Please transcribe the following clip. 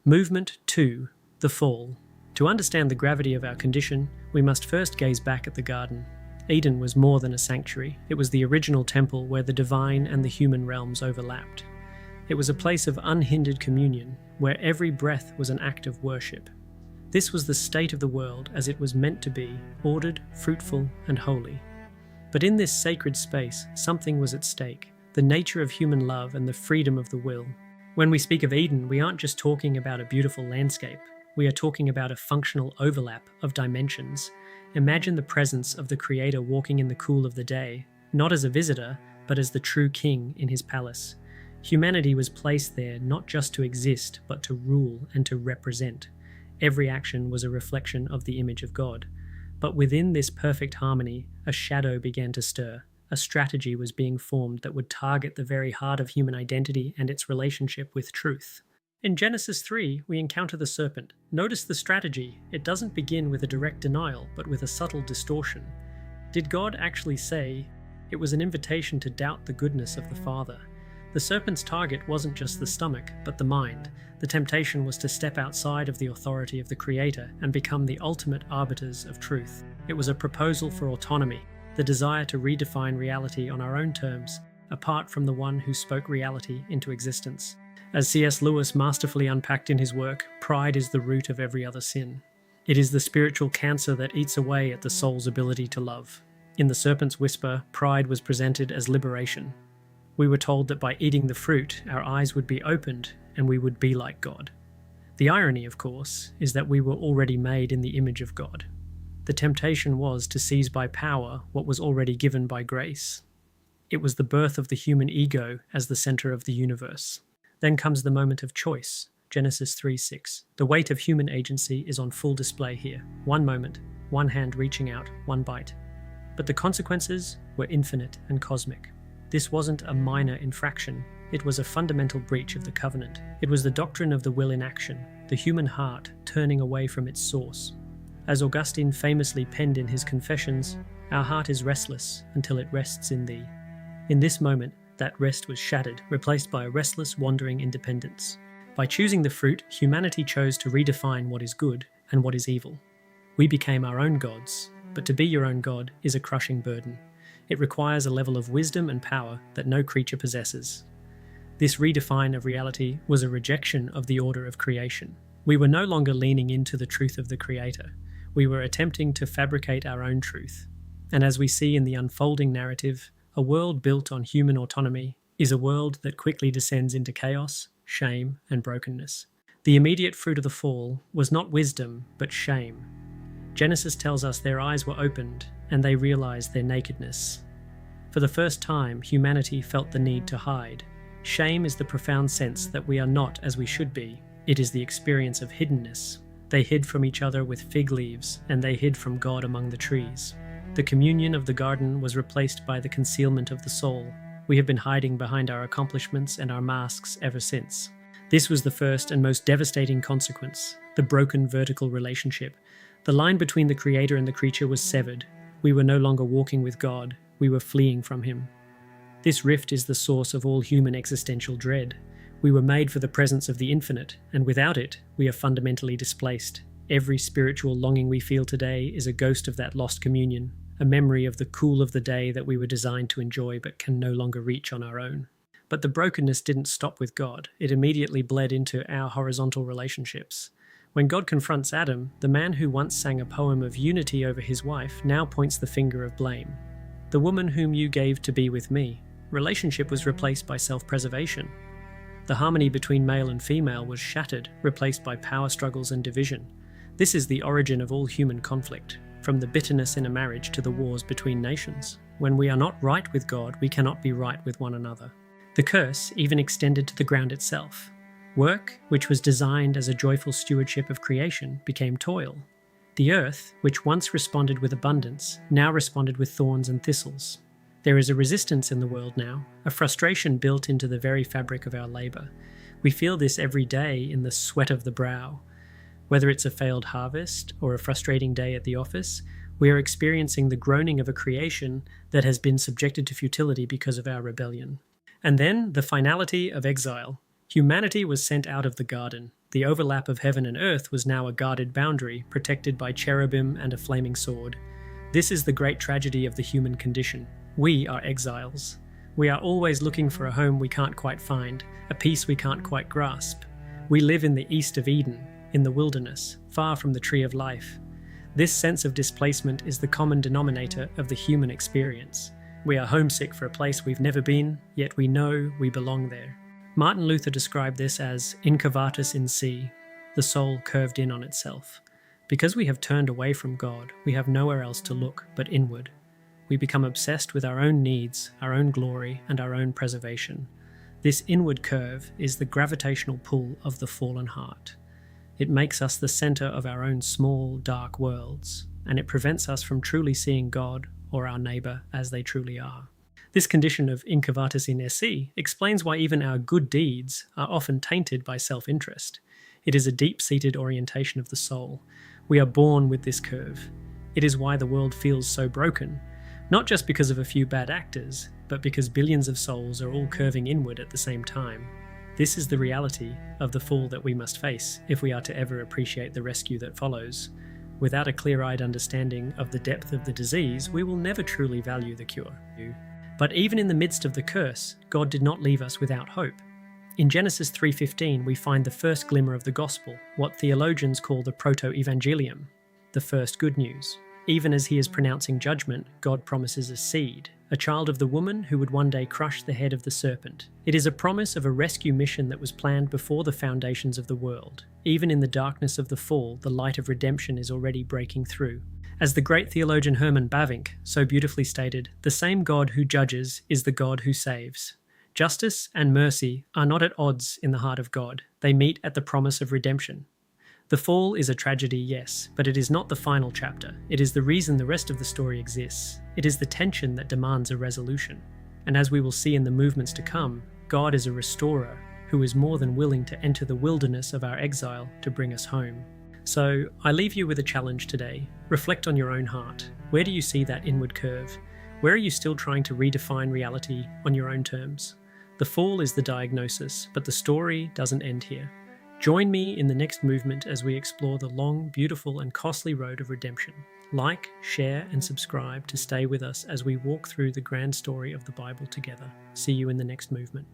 Movement 2. The Fall. To understand the gravity of our condition, we must first gaze back at the garden. Eden was more than a sanctuary. It was the original temple where the divine and the human realms overlapped. It was a place of unhindered communion, where every breath was an act of worship. This was the state of the world as it was meant to be, ordered, fruitful, and holy. But in this sacred space, something was at stake: the nature of human love and the freedom of the will. When we speak of Eden, we aren't just talking about a beautiful landscape. We are talking about a functional overlap of dimensions. Imagine the presence of the Creator walking in the cool of the day, not as a visitor, but as the true king in his palace. Humanity was placed there not just to exist, but to rule and to represent. Every action was a reflection of the image of God. But within this perfect harmony, a shadow began to stir. A strategy was being formed that would target the very heart of human identity and its relationship with truth. In Genesis 3, we encounter the serpent. Notice the strategy. It doesn't begin with a direct denial, but with a subtle distortion. Did God actually say? It was an invitation to doubt the goodness of the Father. The serpent's target wasn't just the stomach, but the mind. The temptation was to step outside of the authority of the Creator and become the ultimate arbiters of truth. It was a proposal for autonomy, the desire to redefine reality on our own terms, apart from the one who spoke reality into existence. As C.S. Lewis masterfully unpacked in his work, pride is the root of every other sin. It is the spiritual cancer that eats away at the soul's ability to love. In the serpent's whisper, pride was presented as liberation. We were told that by eating the fruit, our eyes would be opened and we would be like God. The irony, of course, is that we were already made in the image of God. The temptation was to seize by power what was already given by grace. It was the birth of the human ego as the center of the universe. Then comes the moment of choice, Genesis 3:6. The weight of human agency is on full display here. One moment, one hand reaching out, one bite. But the consequences were infinite and cosmic. This wasn't a minor infraction. It was a fundamental breach of the covenant. It was the doctrine of the will in action, the human heart turning away from its source. As Augustine famously penned in his Confessions, our heart is restless until it rests in thee. In this moment, that rest was shattered, replaced by a restless, wandering independence. By choosing the fruit, humanity chose to redefine what is good and what is evil. We became our own gods, but to be your own god is a crushing burden. It requires a level of wisdom and power that no creature possesses. This redefine of reality was a rejection of the order of creation. We were no longer leaning into the truth of the Creator. We were attempting to fabricate our own truth. And as we see in the unfolding narrative, a world built on human autonomy is a world that quickly descends into chaos, shame, and brokenness. The immediate fruit of the fall was not wisdom, but shame. Genesis tells us their eyes were opened and they realized their nakedness. For the first time, humanity felt the need to hide. Shame is the profound sense that we are not as we should be. It is the experience of hiddenness. They hid from each other with fig leaves, and they hid from God among the trees. The communion of the garden was replaced by the concealment of the soul. We have been hiding behind our accomplishments and our masks ever since. This was the first and most devastating consequence, the broken vertical relationship. The line between the Creator and the creature was severed. We were no longer walking with God, we were fleeing from Him. This rift is the source of all human existential dread. We were made for the presence of the infinite, and without it, we are fundamentally displaced. Every spiritual longing we feel today is a ghost of that lost communion, a memory of the cool of the day that we were designed to enjoy but can no longer reach on our own. But the brokenness didn't stop with God. It immediately bled into our horizontal relationships. When God confronts Adam, the man who once sang a poem of unity over his wife now points the finger of blame. The woman whom you gave to be with me. Relationship was replaced by self-preservation. The harmony between male and female was shattered, replaced by power struggles and division. This is the origin of all human conflict, from the bitterness in a marriage to the wars between nations. When we are not right with God, we cannot be right with one another. The curse even extended to the ground itself. Work, which was designed as a joyful stewardship of creation, became toil. The earth, which once responded with abundance, now responded with thorns and thistles. There is a resistance in the world now, a frustration built into the very fabric of our labour. We feel this every day in the sweat of the brow. Whether it's a failed harvest or a frustrating day at the office, we are experiencing the groaning of a creation that has been subjected to futility because of our rebellion. And then the finality of exile. Humanity was sent out of the garden. The overlap of heaven and earth was now a guarded boundary, protected by cherubim and a flaming sword. This is the great tragedy of the human condition. We are exiles. We are always looking for a home we can't quite find, a peace we can't quite grasp. We live in the east of Eden, in the wilderness, far from the tree of life. This sense of displacement is the common denominator of the human experience. We are homesick for a place we've never been, yet we know we belong there. Martin Luther described this as incurvatus in si, the soul curved in on itself. Because we have turned away from God, we have nowhere else to look but inward. We become obsessed with our own needs, our own glory, and our own preservation. This inward curve is the gravitational pull of the fallen heart. It makes us the center of our own small, dark worlds, and it prevents us from truly seeing God or our neighbor as they truly are. This condition of incurvatus in esse explains why even our good deeds are often tainted by self-interest. It is a deep-seated orientation of the soul. We are born with this curve. It is why the world feels so broken, not just because of a few bad actors, but because billions of souls are all curving inward at the same time. This is the reality of the fall that we must face if we are to ever appreciate the rescue that follows. Without a clear-eyed understanding of the depth of the disease, we will never truly value the cure. But even in the midst of the curse, God did not leave us without hope. In Genesis 3:15, we find the first glimmer of the gospel, what theologians call the proto-evangelium, the first good news. Even as he is pronouncing judgment, God promises a seed, a child of the woman who would one day crush the head of the serpent. It is a promise of a rescue mission that was planned before the foundations of the world. Even in the darkness of the fall, the light of redemption is already breaking through. As the great theologian Herman Bavinck so beautifully stated, the same God who judges is the God who saves. Justice and mercy are not at odds in the heart of God. They meet at the promise of redemption. The fall is a tragedy, yes, but it is not the final chapter. It is the reason the rest of the story exists. It is the tension that demands a resolution. And as we will see in the movements to come, God is a restorer who is more than willing to enter the wilderness of our exile to bring us home. So I leave you with a challenge today. Reflect on your own heart. Where do you see that inward curve? Where are you still trying to redefine reality on your own terms? The fall is the diagnosis, but the story doesn't end here. Join me in the next movement as we explore the long, beautiful, and costly road of redemption. Like, share, and subscribe to stay with us as we walk through the grand story of the Bible together. See you in the next movement.